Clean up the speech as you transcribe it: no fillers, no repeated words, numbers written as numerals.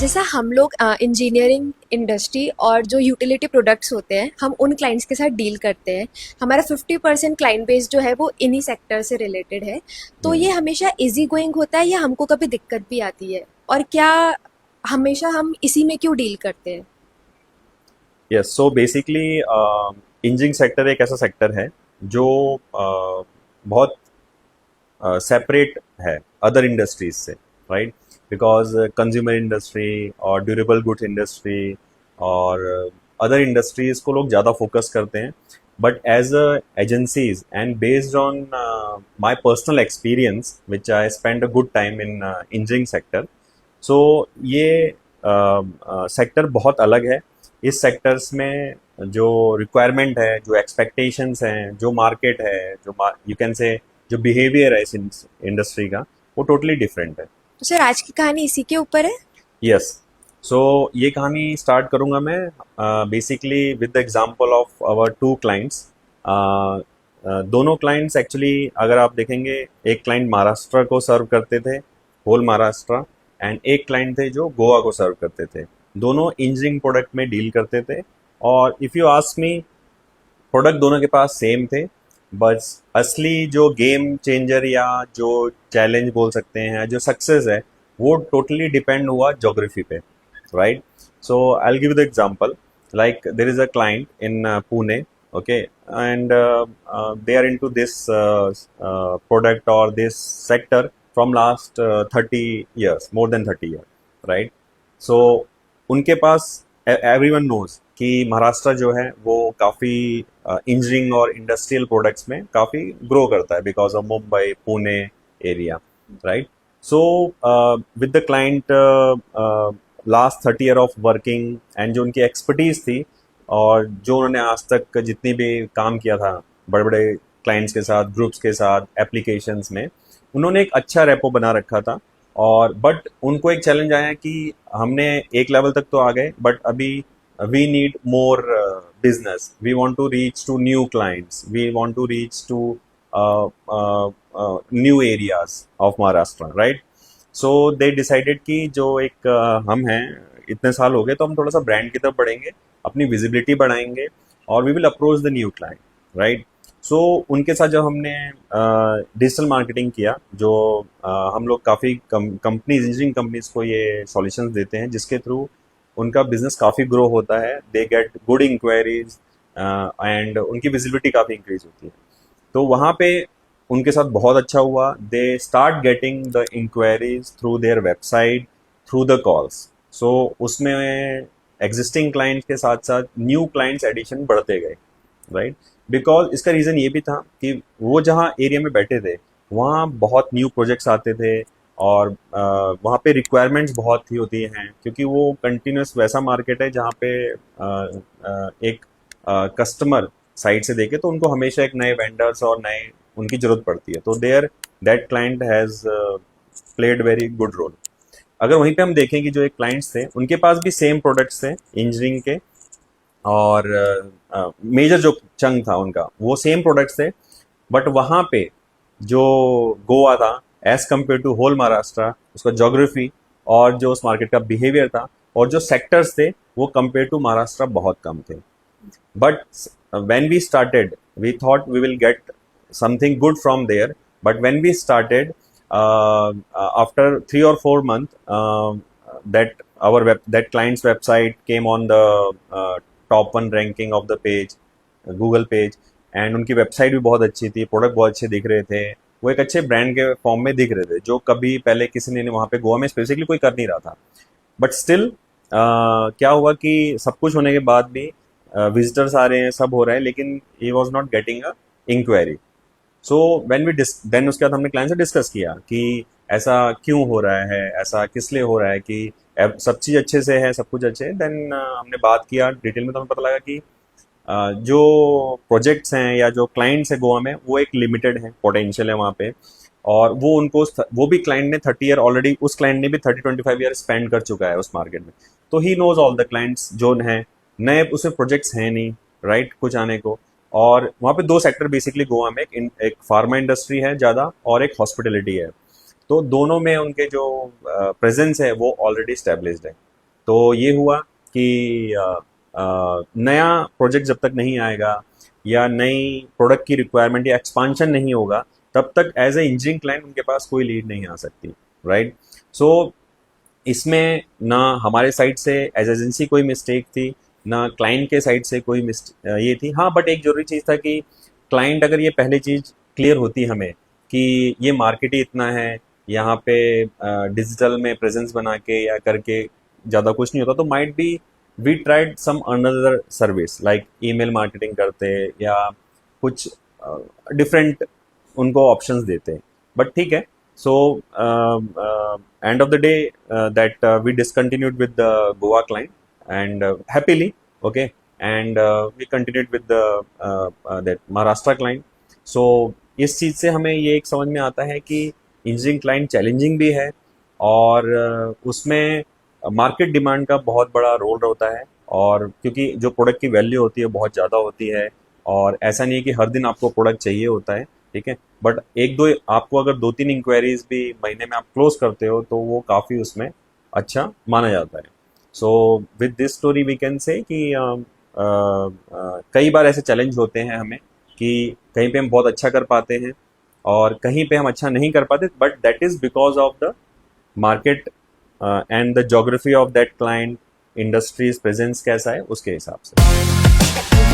जैसा हम लोग इंजीनियरिंग इंडस्ट्री और जो यूटिलिटी प्रोडक्ट्स होते हैं हम उन क्लाइंट्स के साथ डील करते हैं। हमारा 50% क्लाइंट बेस जो है वो इन्हीं सेक्टर से रिलेटेड है। तो ये हम्म। हमेशा इजी गोइंग होता है या हमको कभी दिक्कत भी आती है, और क्या हमेशा हम इसी में क्यों डील करते हैं? Yes, so basically engineering sector एक ऐसा सेक्टर है जो बहुत सेपरेट है अदर इंडस्ट्रीज से, राइट? बिकॉज कंज्यूमर इंडस्ट्री और ड्यूरेबल गुड्स इंडस्ट्री और अदर इंडस्ट्रीज को लोग ज़्यादा फोकस करते हैं। But as a agencies and based on my personal experience which I spend a good time in engineering sector. So ये sector बहुत अलग है। इस सेक्टर्स में जो रिक्वायरमेंट है, जो एक्सपेक्टेशंस हैं, जो मार्केट है, जो यू कैन से जो बिहेवियर है इस इंडस्ट्री का, वो टोटली डिफरेंट है। तो सर आज की कहानी इसी के ऊपर है। यस, सो ये कहानी स्टार्ट करूंगा मैं basically with the example of our two clients. दोनों क्लाइंट्स एक्चुअली अगर आप देखेंगे, एक क्लाइंट महाराष्ट्र को सर्व करते थे, होल महाराष्ट्र, एंड एक क्लाइंट थे जो गोवा को सर्व करते थे। दोनों इंजीनियरिंग प्रोडक्ट में डील करते थे। और if you ask me, product दोनों के पास सेम थे। बस असली जो गेम चेंजर या जो चैलेंज बोल सकते हैं, जो सक्सेस है, वो टोटली डिपेंड हुआ ज्योग्राफी पे, right? So I will give the example. Like there is a client in Pune, okay, and they are into this product or this sector from last 30 years, more than 30 years, right? So उनके पास, everyone knows कि महाराष्ट्र जो है वो काफ़ी engineering और industrial products में काफ़ी grow करता है because of Mumbai Pune area, right? So with the client last 30 year of working and जो उनकी एक्सपर्टीज थी और जो उन्होंने आज तक जितनी भी काम किया था बड़े बड़े क्लाइंट्स के साथ, ग्रुप्स के साथ, एप्लीकेशंस में, उन्होंने एक अच्छा रेपो बना रखा था। और बट उनको एक चैलेंज आया कि हमने एक लेवल तक तो आ गए, बट अभी we need more business, we want to reach to new clients, we want to reach to new areas of Maharashtra, right? So they decided कि जो एक हम हैं, इतने साल हो गए, तो हम थोड़ा सा ब्रांड की तरफ बढ़ेंगे, अपनी विजिबिलिटी बढ़ाएंगे, और we will approach the new client, right? So उनके साथ जब हमने डिजिटल मार्केटिंग किया, जो हम लोग काफ़ी कंपनीज, इंजीनियरिंग कंपनीज को ये सॉल्यूशंस देते हैं जिसके थ्रू उनका बिजनेस काफ़ी ग्रो होता है, they get good inquiries and उनकी विजिबिलिटी काफ़ी इंक्रीज होती है। तो वहाँ पे उनके साथ बहुत अच्छा हुआ। They start getting the inquiries through their website, through the calls. So उसमें एग्जिस्टिंग क्लाइंट्स के साथ साथ न्यू क्लाइंट्स एडिशन बढ़ते गए, राइट? बिकॉज इसका रीज़न ये भी था कि वो जहाँ एरिया में बैठे थे वहाँ बहुत न्यू प्रोजेक्ट्स आते थे, और वहाँ पे रिक्वायरमेंट्स बहुत ही होती हैं, क्योंकि वो कंटिन्यूस वैसा मार्केट है जहाँ पे एक कस्टमर साइड से देखे तो उनको हमेशा एक नए वेंडर्स और नए उनकी जरूरत पड़ती है। तो there that client has played very good role. अगर वहीं पे हम देखें कि जो एक क्लाइंट्स थे उनके पास भी सेम प्रोडक्ट्स थे इंजीनियरिंग के, और मेजर जो चंग था उनका वो सेम प्रोडक्ट्स थे, बट वहाँ पे जो गोवा था as compare to whole Maharashtra, उसका जोग्राफी और जो उस मार्केट का बिहेवियर था और जो सेक्टर्स थे वो कंपेयर टू महाराष्ट्र बहुत कम थे। But when we started, we thought we will get something good from there. But when we started, after 3 or 4 months, that that client's website came on the top one ranking of the page, Google page, and उनकी website भी बहुत अच्छी थी, product बहुत अच्छे दिख रहे थे, वो एक अच्छे ब्रांड के फॉर्म में दिख रहे थे जो कभी पहले किसी ने वहाँ पे गोवा में स्पेसिफिकली कोई कर नहीं रहा था। बट स्टिल क्या हुआ कि सब कुछ होने के बाद भी विजिटर्स आ रहे हैं, सब हो रहा है, लेकिन he was not getting a inquiry. So when we then उसके बाद हमने क्लाइंट से डिस्कस किया कि ऐसा क्यों हो रहा है, ऐसा किस लिए हो रहा है, कि सब चीज़ अच्छे से है, सब कुछ अच्छे है। देन हमने बात किया डिटेल में, तो हमें पता लगा कि जो प्रोजेक्ट्स हैं या जो क्लाइंट्स हैं गोवा में वो एक लिमिटेड है, पोटेंशियल है वहाँ पे। और वो उनको वो भी क्लाइंट ने 30 ईयर ऑलरेडी, उस क्लाइंट ने भी 30-25 ईयर स्पेंड कर चुका है उस मार्केट में। तो he knows all the clients जो हैं, नए उसमें प्रोजेक्ट्स हैं नहीं, राइट, कुछ आने को। और वहाँ पे दो सेक्टर बेसिकली गोवा में, एक फार्मा इंडस्ट्री है ज़्यादा और एक हॉस्पिटलिटी है। तो दोनों में उनके जो प्रेजेंस है वो ऑलरेडी स्टेब्लिश्ड है। तो ये हुआ कि नया प्रोजेक्ट जब तक नहीं आएगा या नई प्रोडक्ट की रिक्वायरमेंट या एक्सपांशन नहीं होगा, तब तक एज ए इंजीनियरिंग क्लाइंट उनके पास कोई लीड नहीं आ सकती, राइट। सो इसमें ना हमारे साइड से एज एजेंसी कोई मिस्टेक थी, ना क्लाइंट के साइड से कोई ये थी। हाँ, बट एक जरूरी चीज़ था कि क्लाइंट अगर ये पहले चीज़ क्लियर होती हमें कि ये मार्केट ही इतना है, यहाँ पे डिजिटल में प्रेजेंस बना के या करके ज़्यादा कुछ नहीं होता, तो might be we tried some another service like email marketing करते या कुछ डिफरेंट उनको ऑप्शंस देते। बट ठीक है, सो end of the day that we discontinued with the Goa client and happily, okay, and we continued with the that Maharashtra client. So इस चीज़ से हमें ये एक समझ में आता है कि इंजीनियरिंग क्लाइंट चैलेंजिंग भी है और उसमें मार्केट डिमांड का बहुत बड़ा रोल होता है, और क्योंकि जो प्रोडक्ट की वैल्यू होती है बहुत ज़्यादा होती है, और ऐसा नहीं है कि हर दिन आपको प्रोडक्ट चाहिए होता है, ठीक है। बट एक दो आपको अगर 2-3 इंक्वायरीज भी महीने में आप क्लोज करते हो तो वो काफ़ी उसमें अच्छा माना जाता है। So with this story we can say कि कई बार ऐसे चैलेंज होते हैं हमें कि कहीं पे हम बहुत अच्छा कर पाते हैं और कहीं पे हम अच्छा नहीं कर पाते, but that is because of the market and the geography of that client, industries presence कैसा है उसके हिसाब से।